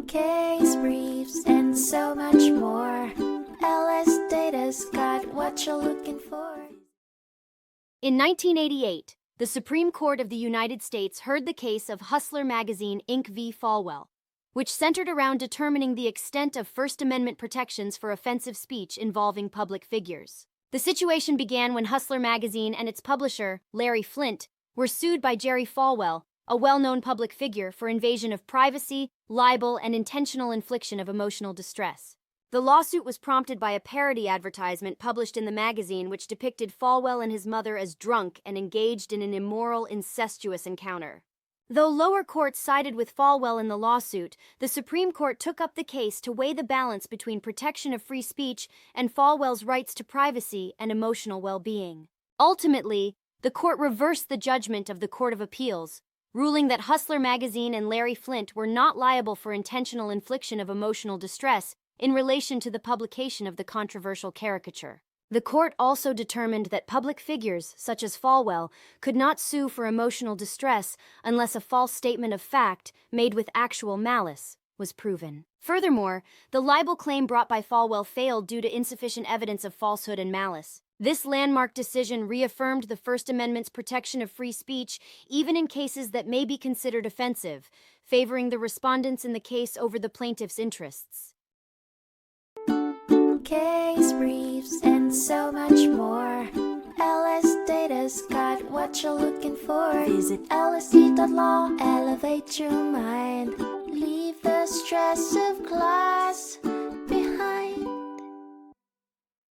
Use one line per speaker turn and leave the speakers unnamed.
case briefs, and so much more. LSData's got what you're looking for.
In 1988, the Supreme Court of the United States heard the case of Hustler Magazine Inc. v. Falwell, which centered around determining the extent of First Amendment protections for offensive speech involving public figures. The situation began when Hustler Magazine and its publisher, Larry Flynt, were sued by Jerry Falwell, a well-known public figure, for invasion of privacy, libel, and intentional infliction of emotional distress. The lawsuit was prompted by a parody advertisement published in the magazine which depicted Falwell and his mother as drunk and engaged in an immoral, incestuous encounter. Though lower courts sided with Falwell in the lawsuit, the Supreme Court took up the case to weigh the balance between protection of free speech and Falwell's rights to privacy and emotional well-being. Ultimately, the court reversed the judgment of the Court of Appeals, ruling that Hustler Magazine and Larry Flynt were not liable for intentional infliction of emotional distress in relation to the publication of the controversial caricature. The court also determined that public figures, such as Falwell, could not sue for emotional distress unless a false statement of fact, made with actual malice, was proven. Furthermore, the libel claim brought by Falwell failed due to insufficient evidence of falsehood and malice. This landmark decision reaffirmed the First Amendment's protection of free speech, even in cases that may be considered offensive, favoring the respondents in the case over the plaintiff's interests.
Case briefs, and so much more. LSData's got what you're looking for. Visit lsd.law, elevate your mind. Leave the stress of class.